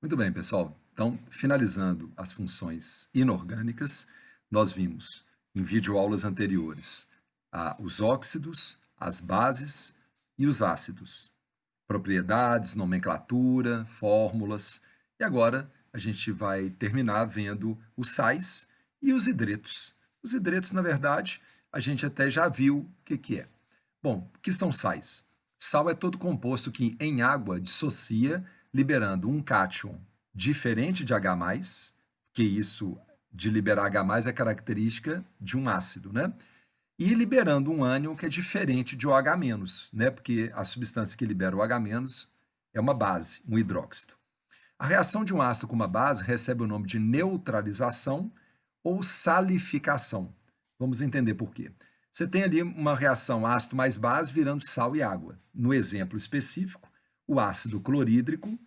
Muito bem, pessoal. Então, finalizando as funções inorgânicas, nós vimos em videoaulas anteriores os óxidos, as bases e os ácidos, propriedades, nomenclatura, fórmulas, e agora a gente vai terminar vendo os sais e os hidretos. Os hidretos, na verdade, a gente até já viu o que é. Bom, o que são sais? Sal é todo composto que em água dissocia, liberando um cátion diferente de H+, que isso de liberar H+, é característica de um ácido, né? E liberando um ânion que é diferente de OH-, né? Porque a substância que libera o H- é uma base, um hidróxido. A reação de um ácido com uma base recebe o nome de neutralização ou salificação. Vamos entender por quê. Você tem ali uma reação ácido mais base virando sal e água. No exemplo específico, o ácido clorídrico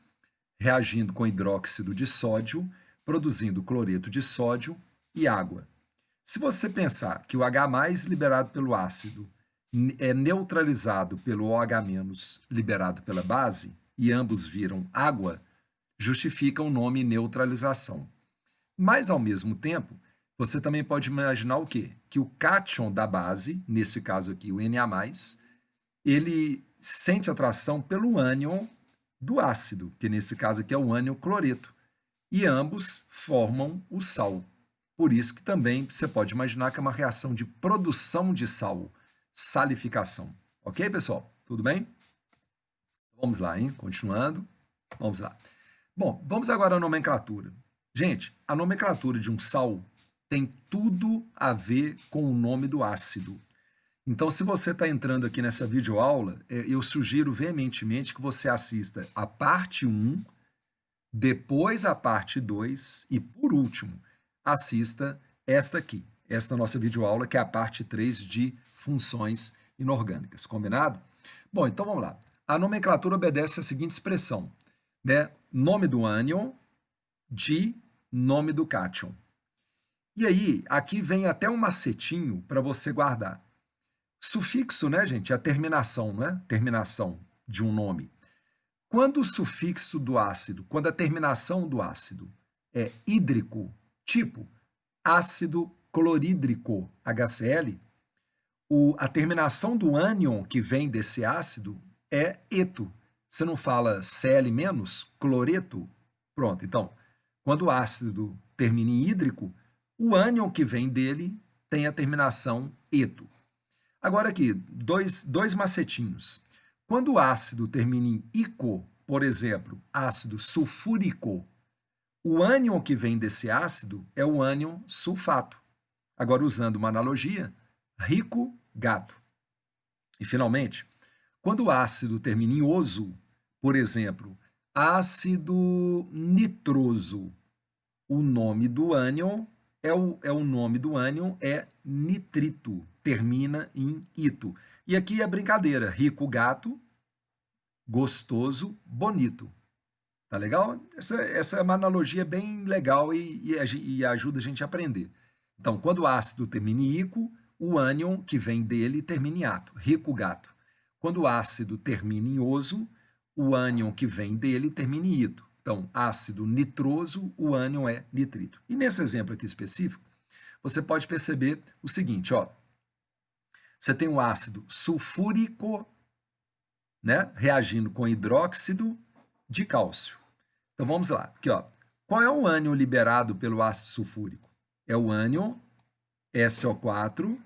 reagindo com hidróxido de sódio, produzindo cloreto de sódio e água. Se você pensar que o H+ liberado pelo ácido é neutralizado pelo OH- liberado pela base, e ambos viram água, justifica o nome neutralização. Mas, ao mesmo tempo, você também pode imaginar o quê? Que o cátion da base, nesse caso aqui o Na+, ele sente atração pelo ânion do ácido, que nesse caso aqui é o ânion cloreto, e ambos formam o sal. Por isso que também você pode imaginar que é uma reação de produção de sal, salificação. Ok, pessoal? Tudo bem? Vamos lá, hein? Continuando. Vamos lá. Bom, vamos agora à nomenclatura. Gente, a nomenclatura de um sal tem tudo a ver com o nome do ácido. Então, se você está entrando aqui nessa videoaula, eu sugiro veementemente que você assista a parte 1, depois a parte 2 e, por último, assista esta aqui, esta nossa videoaula, que é a parte 3 de funções inorgânicas. Combinado? Bom, então vamos lá. A nomenclatura obedece à seguinte expressão, né? Nome do ânion de nome do cátion. E aí, aqui vem até um macetinho para você guardar. Sufixo, né, gente? É a terminação, né? Terminação de um nome. Quando o sufixo do ácido, quando a terminação do ácido é hídrico, tipo ácido clorídrico, HCl, a terminação do ânion que vem desse ácido é eto. Você não fala Cl menos, cloreto? Pronto, então, quando o ácido termina em hídrico, o ânion que vem dele tem a terminação eto. Agora aqui, dois macetinhos. Quando o ácido termina em ico, por exemplo, ácido sulfúrico, o ânion que vem desse ácido é o ânion sulfato. Agora, usando uma analogia, rico, gato. E, finalmente, quando o ácido termina em oso, por exemplo, ácido nitroso, o nome do ânion é o nome do ânion é nitrito, termina em ito. E aqui é brincadeira, rico gato, gostoso, bonito. Tá legal? Essa é uma analogia bem legal e ajuda a gente a aprender. Então, quando o ácido termina em ico, o ânion que vem dele termina em ato, rico gato. Quando o ácido termina em oso, o ânion que vem dele termina em ito. Então, ácido nitroso, o ânion é nitrito. E nesse exemplo aqui específico, você pode perceber o seguinte, ó. Você tem o ácido sulfúrico, né, reagindo com hidróxido de cálcio. Então vamos lá, aqui ó. Qual é o ânion liberado pelo ácido sulfúrico? É o ânion SO4,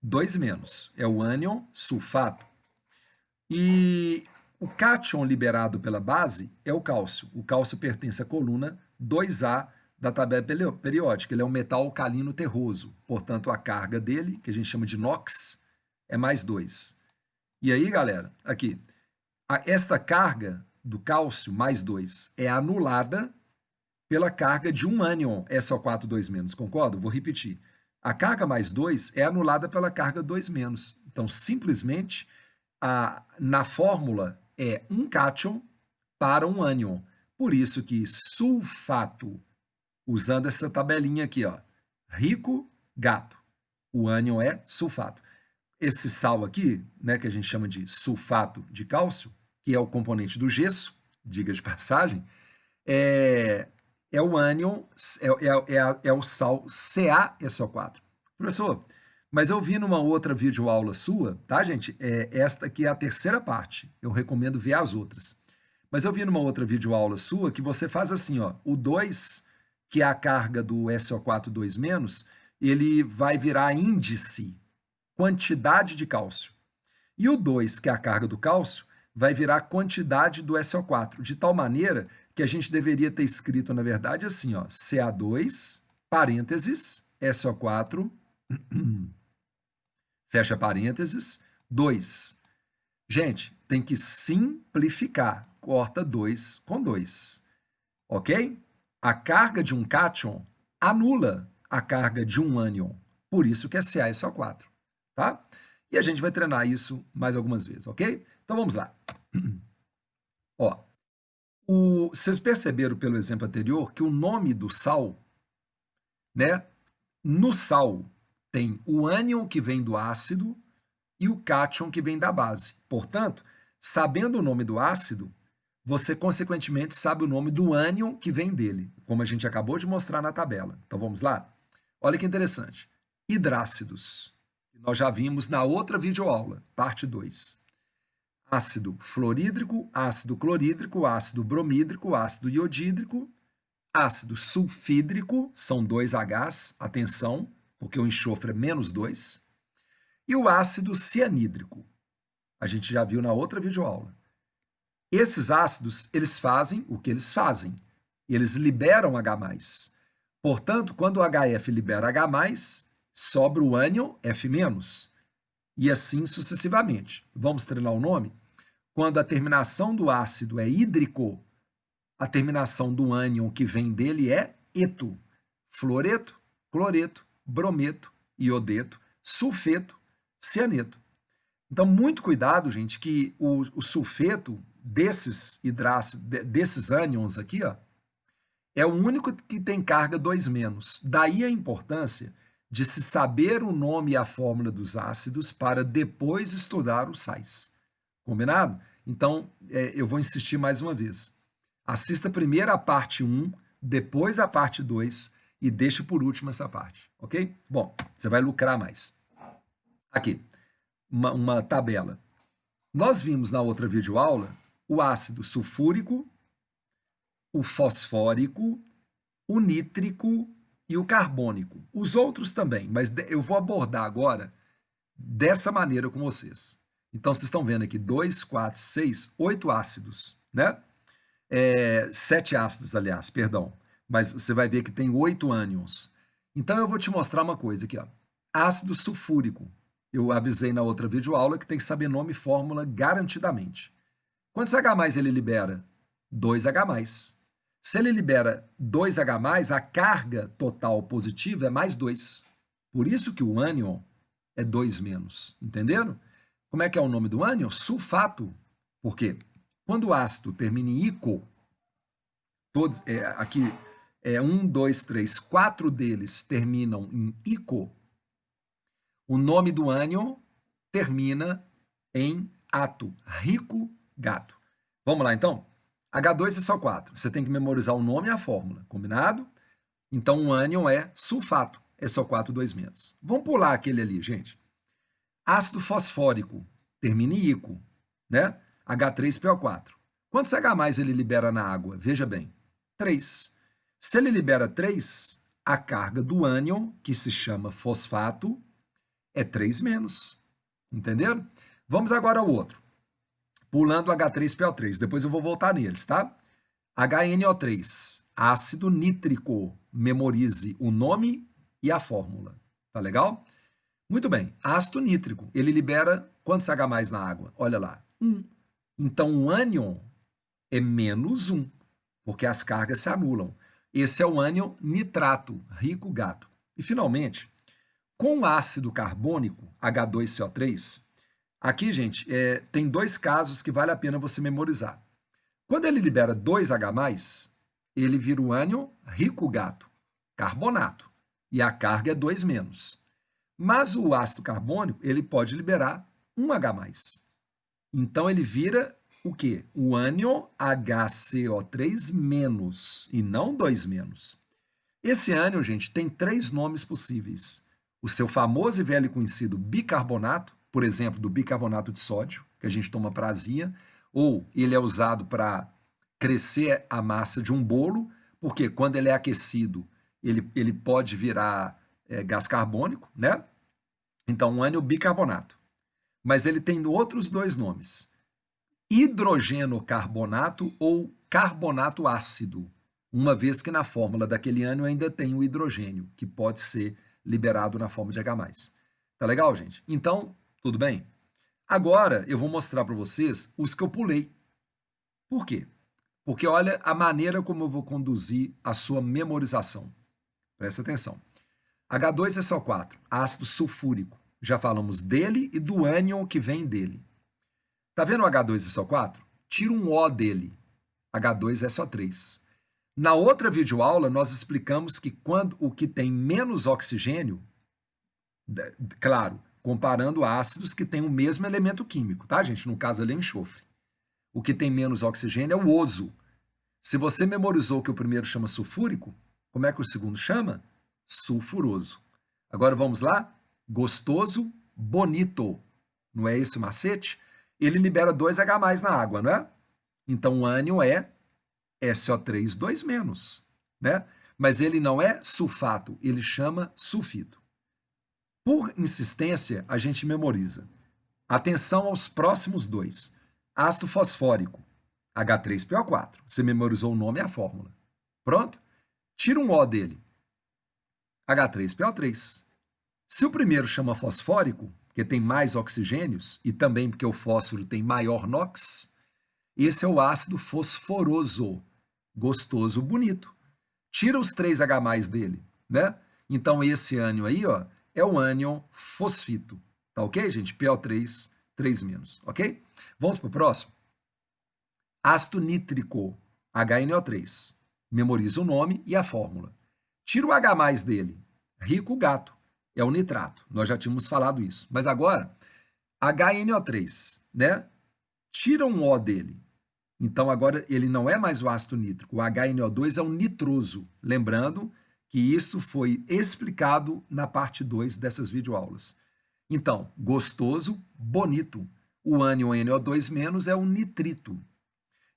2-. É o ânion sulfato. E o cátion liberado pela base é o cálcio. O cálcio pertence à coluna 2A da tabela periódica. Ele é um metal alcalino terroso. Portanto, a carga dele, que a gente chama de NOx, é +2. E aí, galera, aqui, esta carga do cálcio, +2, é anulada pela carga de um ânion SO4 2-, concorda? Vou repetir. A carga +2 é anulada pela carga 2-. Então, simplesmente, na fórmula é um cátion para um ânion. Por isso que sulfato, usando essa tabelinha aqui, ó, rico, gato. O ânion é sulfato. Esse sal aqui, né, que a gente chama de sulfato de cálcio, que é o componente do gesso, diga de passagem, é o ânion, é o sal CaSO4. Professor, mas eu vi numa outra videoaula sua, tá, gente? Esta aqui é a terceira parte. Eu recomendo ver as outras. Mas eu vi numa outra videoaula sua que você faz assim, ó, o 2, que é a carga do SO4 2-, ele vai virar índice, quantidade de cálcio. E o 2, que é a carga do cálcio, vai virar quantidade do SO4, de tal maneira que a gente deveria ter escrito, na verdade, assim, ó, Ca2, parênteses, SO4, fecha parênteses, 2. Gente, tem que simplificar. Corta 2 com 2. Ok? A carga de um cátion anula a carga de um ânion. Por isso que é CaSO4. Tá? E a gente vai treinar isso mais algumas vezes, ok? Então vamos lá. Ó, vocês perceberam pelo exemplo anterior que o nome do sal, né? No sal tem o ânion que vem do ácido e o cátion que vem da base. Portanto, sabendo o nome do ácido, você consequentemente sabe o nome do ânion que vem dele, como a gente acabou de mostrar na tabela. Então vamos lá? Olha que interessante. Hidrácidos. Nós já vimos na outra videoaula, parte 2. Ácido fluorídrico, ácido clorídrico, ácido bromídrico, ácido iodídrico, ácido sulfídrico, são 2 Hs, atenção, porque o enxofre é -2, e o ácido cianídrico. A gente já viu na outra videoaula. Esses ácidos, eles fazem o que eles fazem. Eles liberam H+. Portanto, quando o HF libera H+, sobra o ânion F-. E assim sucessivamente. Vamos treinar o nome? Quando a terminação do ácido é hídrico, a terminação do ânion que vem dele é eto. Fluoreto, cloreto, brometo, iodeto, sulfeto, cianeto. Então, muito cuidado, gente, que o sulfeto desses desses ânions aqui, ó, é o único que tem carga 2-. Daí a importância de se saber o nome e a fórmula dos ácidos para depois estudar os sais. Combinado? Então, eu vou insistir mais uma vez. Assista primeiro a parte 1, depois a parte 2 e deixe por último essa parte, ok? Bom, você vai lucrar mais. Aqui, uma tabela. Nós vimos na outra videoaula o ácido sulfúrico, o fosfórico, o nítrico e o carbônico. Os outros também, mas eu vou abordar agora dessa maneira com vocês. Então, vocês estão vendo aqui 2, 4, 6, 8 ácidos, né? 7 ácidos, aliás, perdão. Mas você vai ver que tem 8 ânions. Então, eu vou te mostrar uma coisa aqui, ó. Ácido sulfúrico. Eu avisei na outra videoaula que tem que saber nome e fórmula garantidamente. Quantos H+ ele libera? 2H+. Se ele libera 2H+, a carga total positiva é +2. Por isso que o ânion é 2-. Entenderam? Como é que é o nome do ânion? Sulfato. Por quê? Quando o ácido termina em ico, todos, aqui 1, 2, 3, 4 deles terminam em ico, o nome do ânion termina em ato, rico gato. Vamos lá, então? H2SO4. Você tem que memorizar o nome e a fórmula, combinado? Então, o ânion é sulfato, SO4 2-. Vamos pular aquele ali, gente. Ácido fosfórico, termina em ico, né? H3PO4. Quantos H+ ele libera na água? Veja bem, 3. Se ele libera 3, a carga do ânion, que se chama fosfato, é 3-. Entenderam? Vamos agora ao outro. Pulando H3PO3, depois eu vou voltar neles, tá? HNO3, ácido nítrico. Memorize o nome e a fórmula. Tá legal? Muito bem. Ácido nítrico, ele libera quantos H+ na água? Olha lá, 1. Então, o ânion é -1, porque as cargas se anulam. Esse é o ânion nitrato, rico gato. E, finalmente, com o ácido carbônico, H2CO3, aqui, gente, tem 2 casos que vale a pena você memorizar. Quando ele libera 2H+, ele vira o ânion rico gato, carbonato, e a carga é 2-. Mas o ácido carbônico, ele pode liberar 1H+. Então, ele vira o quê? O ânion HCO3- e não 2-. Esse ânion, gente, tem 3 nomes possíveis. O seu famoso e velho conhecido bicarbonato, por exemplo, do bicarbonato de sódio, que a gente toma para azia, ou ele é usado para crescer a massa de um bolo, porque quando ele é aquecido, ele pode virar gás carbônico, né? Então, um ânion bicarbonato. Mas ele tem outros 2 nomes: hidrogenocarbonato ou carbonato ácido, uma vez que na fórmula daquele ânion ainda tem o hidrogênio, que pode ser liberado na forma de H+. Tá legal, gente? Então, tudo bem? Agora eu vou mostrar para vocês os que eu pulei. Por quê? Porque olha a maneira como eu vou conduzir a sua memorização. Presta atenção. H2SO4, ácido sulfúrico. Já falamos dele e do ânion que vem dele. Tá vendo o H2SO4? Tira um O dele, H2SO3. Na outra videoaula, nós explicamos que quando o que tem menos oxigênio, claro, comparando ácidos que têm o mesmo elemento químico, tá, gente? No caso ali é enxofre. O que tem menos oxigênio é o oso. Se você memorizou que o primeiro chama sulfúrico, como é que o segundo chama? Sulfuroso. Agora vamos lá? Gostoso, bonito. Não é esse o macete? Ele libera 2H+ na água, não é? Então o ânion é SO3 2-, né? Mas ele não é sulfato, ele chama sulfito. Por insistência, a gente memoriza. Atenção aos próximos 2. Ácido fosfórico, H3PO4. Você memorizou o nome e a fórmula. Pronto? Tira um O dele, H3PO3. Se o primeiro chama fosfórico, porque tem mais oxigênios, e também porque o fósforo tem maior NOx, esse é o ácido fosforoso, gostoso, bonito. Tira os 3H+ dele, né? Então esse ânion aí, ó, é o ânion fosfito. Tá ok, gente? PO3, 3-, ok? Vamos para o próximo. Ácido nítrico, HNO3. Memoriza o nome e a fórmula. Tira o H+ dele, rico gato, é o nitrato. Nós já tínhamos falado isso. Mas agora, HNO3, né? Tira um O dele. Então agora ele não é mais o ácido nítrico, o HNO2 é um nitroso. Lembrando que isso foi explicado na parte 2 dessas videoaulas. Então, gostoso, bonito. O ânion NO2- é o nitrito.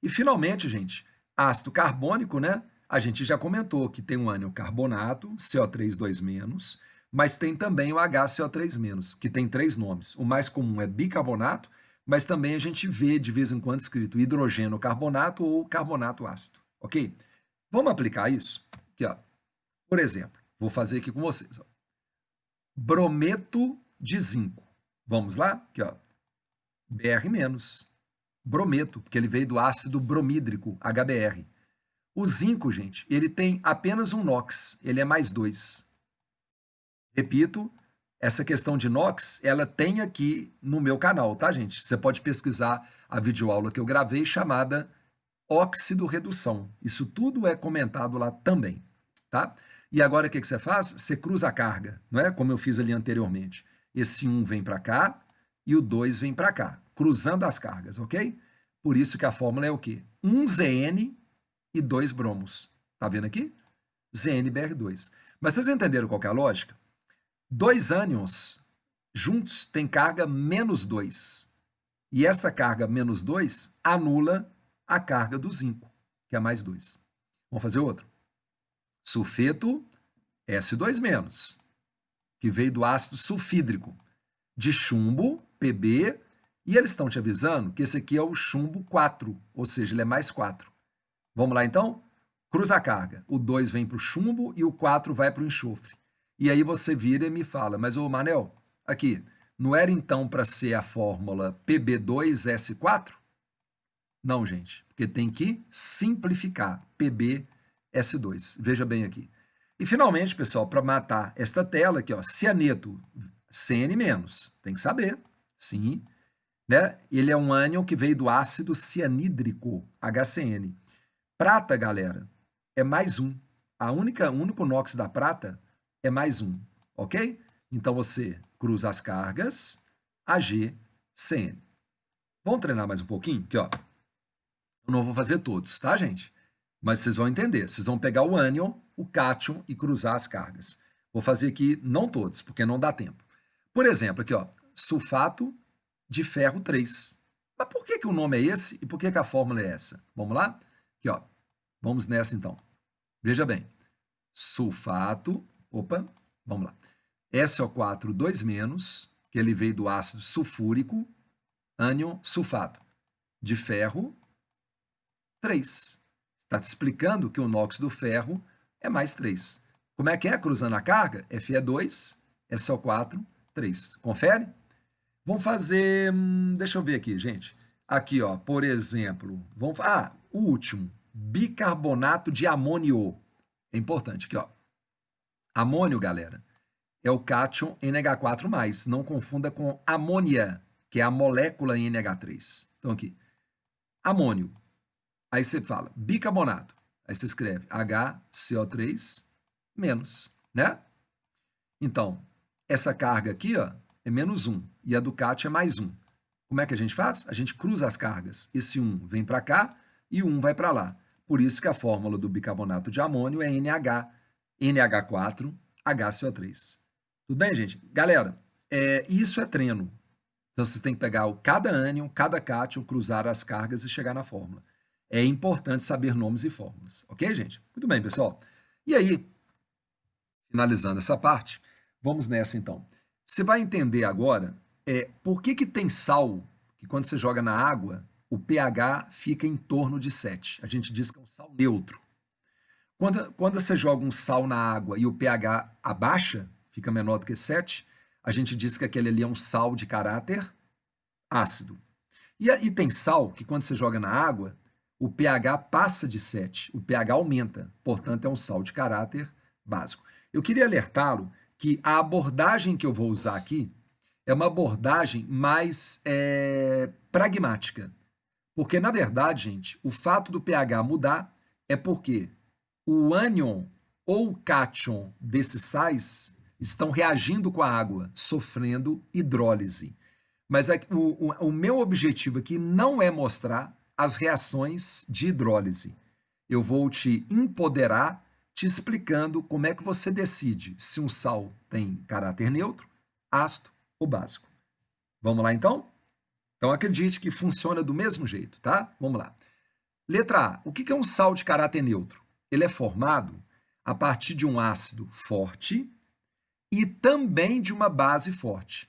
E finalmente, gente, ácido carbônico, né? A gente já comentou que tem um ânion carbonato, CO3 2-, mas tem também o HCO3-, que tem 3 nomes. O mais comum é bicarbonato, mas também a gente vê de vez em quando escrito hidrogênio carbonato ou carbonato ácido, ok? Vamos aplicar isso? Aqui, ó. Por exemplo, vou fazer aqui com vocês. Ó. Brometo de zinco. Vamos lá? Aqui, ó. Br-, brometo, porque ele veio do ácido bromídrico, HBr. O zinco, gente, ele tem apenas um NOx, ele é +2. Repito, essa questão de NOx, ela tem aqui no meu canal, tá, gente? Você pode pesquisar a videoaula que eu gravei chamada óxido redução. Isso tudo é comentado lá também, tá? E agora o que você faz? Você cruza a carga, não é? Como eu fiz ali anteriormente. Esse 1 vem para cá e o 2 vem para cá, cruzando as cargas, ok? Por isso que a fórmula é o quê? 1Zn e 2 bromos. Tá vendo aqui? ZnBr2. Mas vocês entenderam qual que é a lógica? 2 ânions juntos têm carga -2. E essa carga -2 anula a carga do zinco, que é +2. Vamos fazer outro. Sulfeto S2-, que veio do ácido sulfídrico, de chumbo, Pb, e eles estão te avisando que esse aqui é o chumbo 4, ou seja, ele é +4. Vamos lá, então? Cruza a carga. O 2 vem para o chumbo e o 4 vai para o enxofre. E aí você vira e me fala, mas ô Manel, aqui, não era então para ser a fórmula Pb2S4? Não, gente, porque tem que simplificar. PbS2. Veja bem aqui. E finalmente, pessoal, para matar esta tela aqui, ó, cianeto, Cn-, tem que saber, sim, né? Ele é um ânion que veio do ácido cianídrico, HCN. Prata, galera, é +1. O único NOx da prata é +1, ok? Então você cruza as cargas, AgCN. Vamos treinar mais um pouquinho? Aqui, ó. Eu não vou fazer todos, tá, gente? Mas vocês vão entender. Vocês vão pegar o ânion, o cátion e cruzar as cargas. Vou fazer aqui, não todos, porque não dá tempo. Por exemplo, aqui, ó, sulfato de ferro 3. Mas por que o nome é esse e por que a fórmula é essa? Vamos lá? Aqui, ó. Vamos nessa, então. Veja bem. Sulfato, opa, vamos lá. SO4 2-, que ele veio do ácido sulfúrico, ânion sulfato de ferro 3. Está te explicando que o NOx do ferro é mais 3. Como é que é cruzando a carga? Fe é 2, SO4, 3. Confere? Vamos fazer, deixa eu ver aqui, gente. Aqui, ó, por exemplo, o último, bicarbonato de amônio. É importante aqui, ó. Amônio, galera, é o cátion NH4+. Não confunda com amônia, que é a molécula NH3. Então, aqui, amônio. Aí você fala bicarbonato. Aí você escreve HCO3-, né? Então, essa carga aqui, ó, é -1 e a do cátion é +1. Como é que a gente faz? A gente cruza as cargas. Esse 1 vem para cá e o 1 vai para lá. Por isso que a fórmula do bicarbonato de amônio é NH4, HCO3. Tudo bem, gente? Galera, isso é treino. Então, vocês têm que pegar cada ânion, cada cátion, cruzar as cargas e chegar na fórmula. É importante saber nomes e fórmulas. Ok, gente? Muito bem, pessoal. E aí, finalizando essa parte, vamos nessa, então. Você vai entender agora por que tem sal que quando você joga na água, o pH fica em torno de 7. A gente diz que é um sal neutro. Quando você joga um sal na água e o pH abaixa, fica menor do que 7, a gente diz que aquele ali é um sal de caráter ácido. E tem sal que quando você joga na água, o pH passa de 7, o pH aumenta, portanto é um sal de caráter básico. Eu queria alertá-lo que a abordagem que eu vou usar aqui é uma abordagem mais pragmática. Porque, na verdade, gente, o fato do pH mudar é porque o ânion ou o cátion desses sais estão reagindo com a água, sofrendo hidrólise. Mas o meu objetivo aqui não é mostrar as reações de hidrólise. Eu vou te empoderar, te explicando como é que você decide se um sal tem caráter neutro, ácido ou básico. Vamos lá, então? Então, acredite que funciona do mesmo jeito, tá? Vamos lá. Letra A. O que é um sal de caráter neutro? Ele é formado a partir de um ácido forte e também de uma base forte.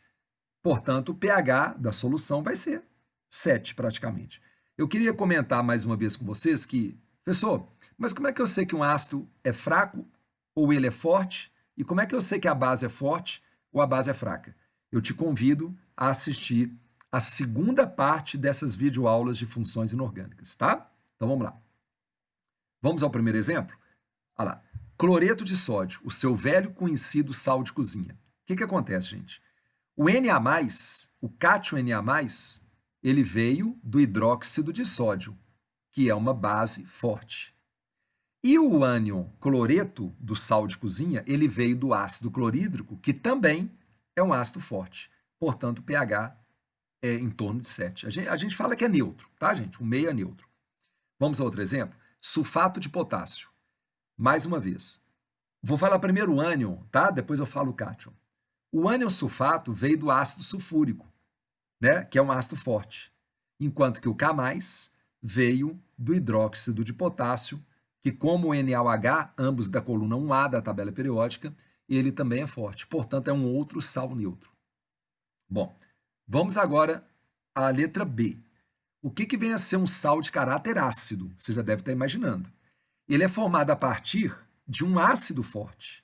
Portanto, o pH da solução vai ser 7, praticamente. Eu queria comentar mais uma vez com vocês que, professor, mas como é que eu sei que um ácido é fraco ou ele é forte? E como é que eu sei que a base é forte ou a base é fraca? Eu te convido a assistir a segunda parte dessas videoaulas de funções inorgânicas, tá? Então vamos lá. Vamos ao primeiro exemplo? Olha lá. Cloreto de sódio, o seu velho conhecido sal de cozinha. O que acontece, gente? O Na+, o cátion Na+, ele veio do hidróxido de sódio, que é uma base forte. E o ânion cloreto do sal de cozinha, ele veio do ácido clorídrico, que também é um ácido forte. Portanto, o pH é em torno de 7. A gente fala que é neutro, tá, gente? O meio é neutro. Vamos a outro exemplo? Sulfato de potássio. Mais uma vez. Vou falar primeiro o ânion, tá? Depois eu falo o cátion. O ânion sulfato veio do ácido sulfúrico, né? Que é um ácido forte. Enquanto que o K+, veio do hidróxido de potássio, que como o NaOH, ambos da coluna 1A da tabela periódica, ele também é forte. Portanto, é um outro sal neutro. Bom, vamos agora à letra B. O que vem a ser um sal de caráter ácido? Você já deve estar imaginando. Ele é formado a partir de um ácido forte.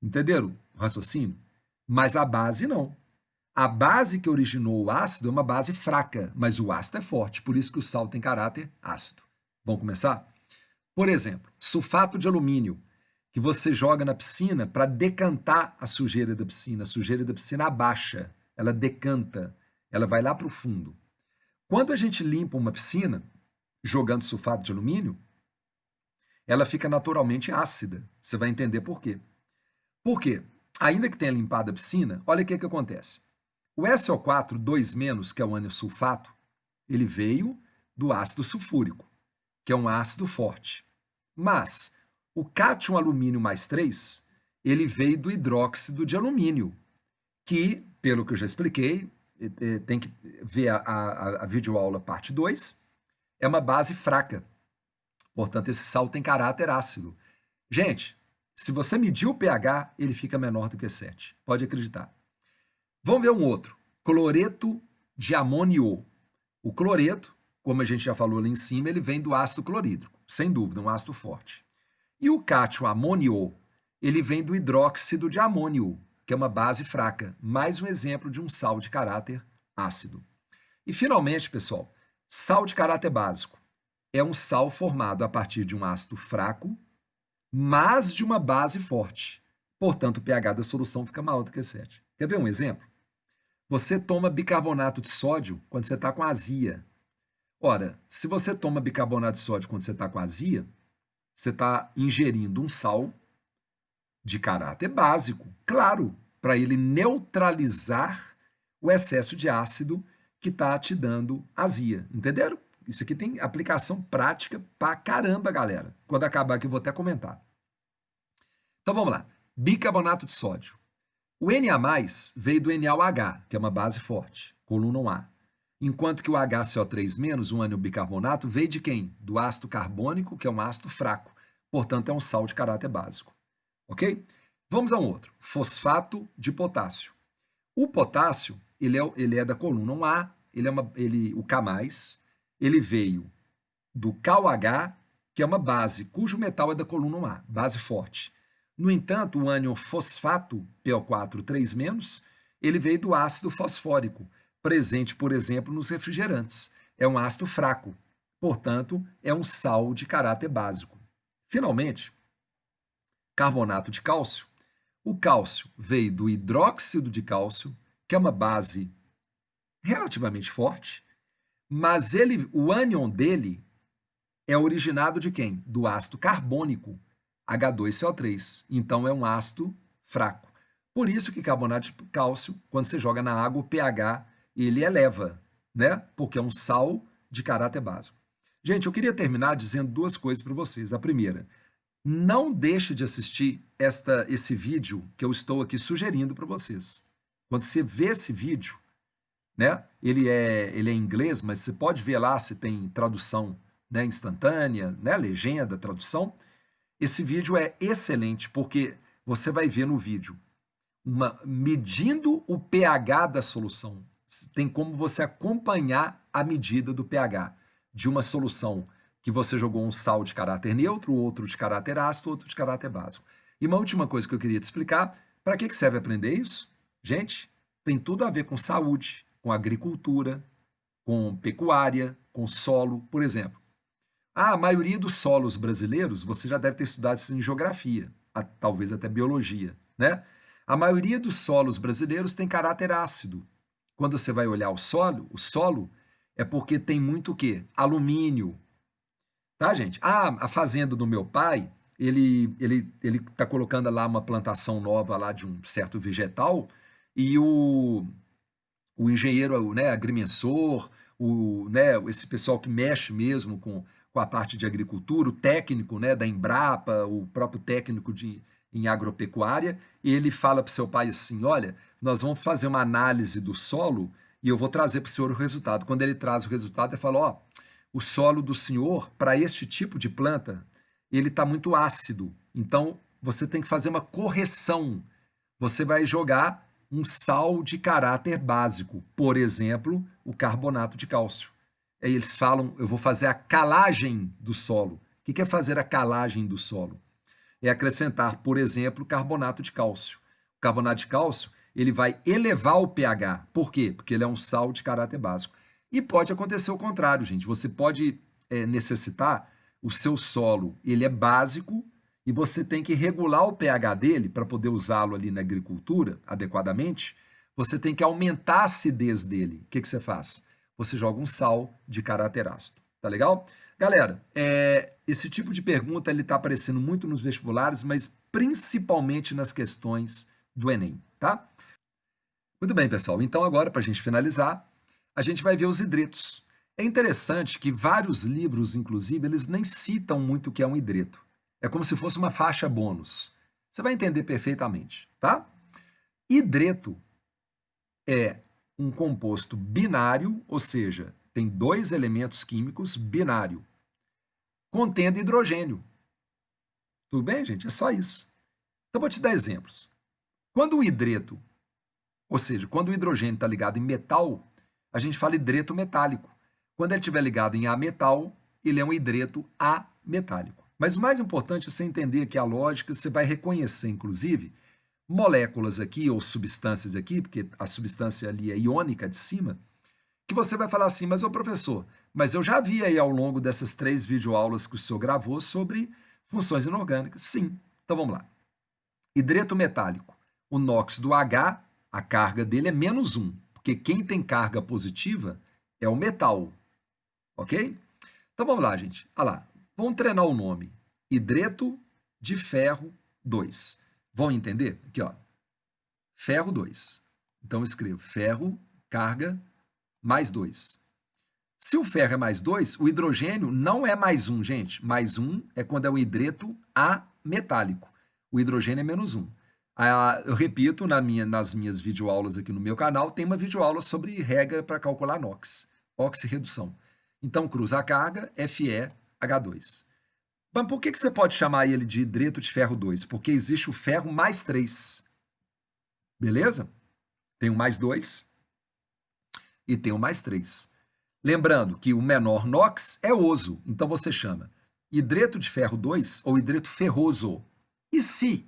Entenderam o raciocínio? Mas a base não. A base que originou o ácido é uma base fraca, mas o ácido é forte, por isso que o sal tem caráter ácido. Vamos começar? Por exemplo, sulfato de alumínio, que você joga na piscina para decantar a sujeira da piscina. A sujeira da piscina abaixa, ela decanta, ela vai lá para o fundo. Quando a gente limpa uma piscina, jogando sulfato de alumínio, ela fica naturalmente ácida. Você vai entender por quê. Por quê? Ainda que tenha limpado a piscina, olha o que acontece. O SO4 2-, que é o ânion sulfato, ele veio do ácido sulfúrico, que é um ácido forte. Mas o cátion alumínio mais 3, ele veio do hidróxido de alumínio, que, pelo que eu já expliquei, tem que ver a videoaula parte 2, é uma base fraca. Portanto, esse sal tem caráter ácido. Gente, se você medir o pH, ele fica menor do que 7. Pode acreditar. Vamos ver um outro. Cloreto de amônio. O cloreto, como a gente já falou ali em cima, ele vem do ácido clorídrico, sem dúvida, um ácido forte. E o cátion amônio, ele vem do hidróxido de amônio, que é uma base fraca. Mais um exemplo de um sal de caráter ácido. E, finalmente, pessoal, sal de caráter básico é um sal formado a partir de um ácido fraco, mas de uma base forte. Portanto, o pH da solução fica maior do que 7. Quer ver um exemplo? Você toma bicarbonato de sódio quando você está com azia. Ora, se você toma bicarbonato de sódio quando você está com azia, você está ingerindo um sal de caráter básico, claro, para ele neutralizar o excesso de ácido que está te dando azia. Entenderam? Isso aqui tem aplicação prática pra caramba, galera. Quando acabar aqui, eu vou até comentar. Então vamos lá. Bicarbonato de sódio. O Na+ veio do NaOH, que é uma base forte, coluna A. Enquanto que o HCO3-, um ânion bicarbonato, veio de quem? Do ácido carbônico, que é um ácido fraco. Portanto, é um sal de caráter básico. Ok? Vamos a um outro. Fosfato de potássio. O potássio, ele é da coluna A, o K+, ele veio do KOH, que é uma base, cujo metal é da coluna A, base forte. No entanto, o ânion fosfato, PO4 3-, ele veio do ácido fosfórico, presente, por exemplo, nos refrigerantes. É um ácido fraco, portanto, é um sal de caráter básico. Finalmente, carbonato de cálcio. O cálcio veio do hidróxido de cálcio, que é uma base relativamente forte, mas o ânion dele é originado de quem? Do ácido carbônico, H2CO3. Então, é um ácido fraco. Por isso que carbonato de cálcio, quando você joga na água, o pH ele eleva, né? Porque é um sal de caráter básico. Gente, eu queria terminar dizendo duas coisas para vocês. A primeira, não deixe de assistir esse vídeo que eu estou aqui sugerindo para vocês. Quando você vê esse vídeo, né? Ele é em inglês, mas você pode ver lá se tem tradução, né, instantânea, né, legenda, tradução. Esse vídeo é excelente porque você vai ver no vídeo medindo o pH da solução. Tem como você acompanhar a medida do pH de uma solução que você jogou um sal de caráter neutro, outro de caráter ácido, outro de caráter básico. E uma última coisa que eu queria te explicar, para que serve aprender isso? Gente, tem tudo a ver com saúde, com agricultura, com pecuária, com solo, por exemplo. A maioria dos solos brasileiros, você já deve ter estudado isso em geografia, talvez até biologia, né? A maioria dos solos brasileiros tem caráter ácido. Quando você vai olhar o solo é porque tem muito o quê? Alumínio. Tá, gente? A fazenda do meu pai, ele tá colocando lá uma plantação nova lá de um certo vegetal e o engenheiro, né, agrimensor, né, esse pessoal que mexe mesmo com a parte de agricultura, o técnico, né, da Embrapa, o próprio técnico em agropecuária, ele fala para o seu pai assim, olha, nós vamos fazer uma análise do solo e eu vou trazer para o senhor o resultado. Quando ele traz o resultado, ele fala, ó, o solo do senhor, para este tipo de planta, ele está muito ácido, então você tem que fazer uma correção. Você vai jogar um sal de caráter básico, por exemplo, o carbonato de cálcio. Aí eles falam, eu vou fazer a calagem do solo. O que é fazer a calagem do solo? É acrescentar, por exemplo, carbonato de cálcio. O carbonato de cálcio, ele vai elevar o pH. Por quê? Porque ele é um sal de caráter básico. E pode acontecer o contrário, gente. Você pode necessitar, o seu solo, ele é básico, e você tem que regular o pH dele para poder usá-lo ali na agricultura adequadamente, você tem que aumentar a acidez dele. O que você faz? Você joga um sal de caráter ácido. Tá legal? Galera, esse tipo de pergunta está aparecendo muito nos vestibulares, mas principalmente nas questões do Enem, tá? Muito bem, pessoal. Então agora, para a gente finalizar, a gente vai ver os hidretos. É interessante que vários livros, inclusive, eles nem citam muito o que é um hidreto. É como se fosse uma faixa bônus. Você vai entender perfeitamente, tá? Hidreto é um composto binário, ou seja, tem dois elementos químicos binário, contendo hidrogênio. Tudo bem, gente? É só isso. Então, vou te dar exemplos. Quando o hidreto, ou seja, quando o hidrogênio está ligado em metal, a gente fala hidreto metálico. Quando ele estiver ligado em ametal, ele é um hidreto ametálico. Mas o mais importante é você entender que a lógica, você vai reconhecer, inclusive, moléculas aqui, ou substâncias aqui, porque a substância ali é iônica de cima, que você vai falar assim, mas ô professor, mas eu já vi aí ao longo dessas 3 videoaulas que o senhor gravou sobre funções inorgânicas. Sim, então vamos lá. Hidreto metálico, o NOx do H, a carga dele é -1, porque quem tem carga positiva é o metal, ok? Então vamos lá, gente. Olha lá, vamos treinar o nome. Hidreto de ferro 2. Vão entender? Aqui, ó. Ferro 2. Então eu escrevo ferro, carga, mais 2. Se o ferro é mais 2, o hidrogênio não é mais 1, gente. Mais 1 é quando é um hidreto ametálico. O hidrogênio é -1. Eu repito, nas minhas videoaulas aqui no meu canal, tem uma videoaula sobre regra para calcular NOx, oxirredução. Então, cruza a carga, FeH2. Mas por que você pode chamar ele de hidreto de ferro 2? Porque existe o ferro mais 3. Beleza? Tem o mais 2 e tem o mais 3. Lembrando que o menor NOx é oso, então você chama hidreto de ferro 2 ou hidreto ferroso. E se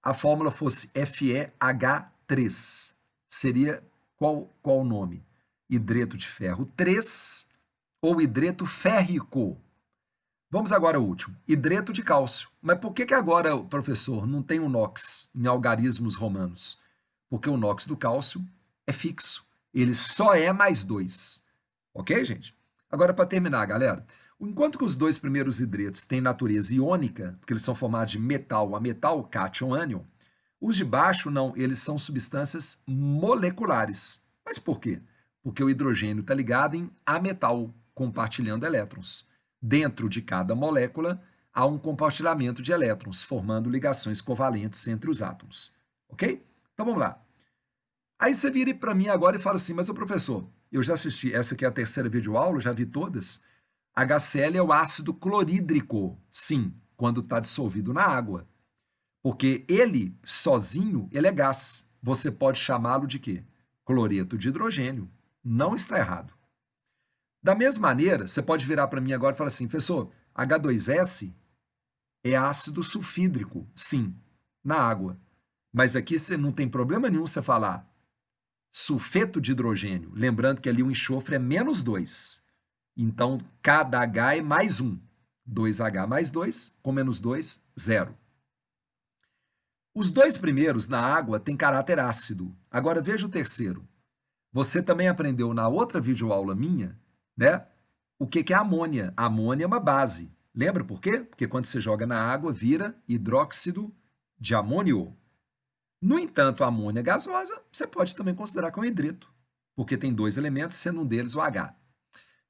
a fórmula fosse FeH3? Seria qual o nome? Hidreto de ferro 3 ou hidreto férrico? Vamos agora ao último, hidreto de cálcio. Mas por que agora, professor, não tem o NOx em algarismos romanos? Porque o NOx do cálcio é fixo. Ele só é mais 2. Ok, gente? Agora, para terminar, galera, enquanto que os 2 primeiros hidretos têm natureza iônica, porque eles são formados de metal a metal, cátion, ânion, os de baixo não, eles são substâncias moleculares. Mas por quê? Porque o hidrogênio está ligado em ametal, compartilhando elétrons. Dentro de cada molécula há um compartilhamento de elétrons, formando ligações covalentes entre os átomos. Ok? Então vamos lá. Aí você vira para mim agora e fala assim, mas o professor, eu já assisti, essa aqui é a terceira videoaula, já vi todas. HCl é o ácido clorídrico, sim, quando está dissolvido na água. Porque ele, sozinho, ele é gás. Você pode chamá-lo de quê? Cloreto de hidrogênio. Não está errado. Da mesma maneira, você pode virar para mim agora e falar assim, professor, H2S é ácido sulfídrico, sim, na água. Mas aqui você não tem problema nenhum você falar sulfeto de hidrogênio. Lembrando que ali o enxofre é -2. Então, cada H é mais 1. 2H mais 2, com -2, 0. Os 2 primeiros na água têm caráter ácido. Agora veja o terceiro. Você também aprendeu na outra videoaula minha, né? O que é amônia? A amônia é uma base. Lembra por quê? Porque quando você joga na água, vira hidróxido de amônio. No entanto, a amônia gasosa, você pode também considerar como hidreto, porque tem 2 elementos, sendo um deles o H.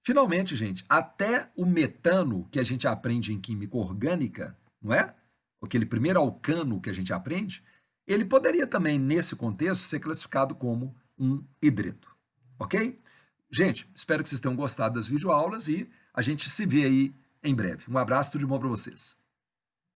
Finalmente, gente, até o metano que a gente aprende em química orgânica, não é? Aquele primeiro alcano que a gente aprende, ele poderia também, nesse contexto, ser classificado como um hidreto. Ok? Gente, espero que vocês tenham gostado das videoaulas e a gente se vê aí em breve. Um abraço, tudo de bom para vocês.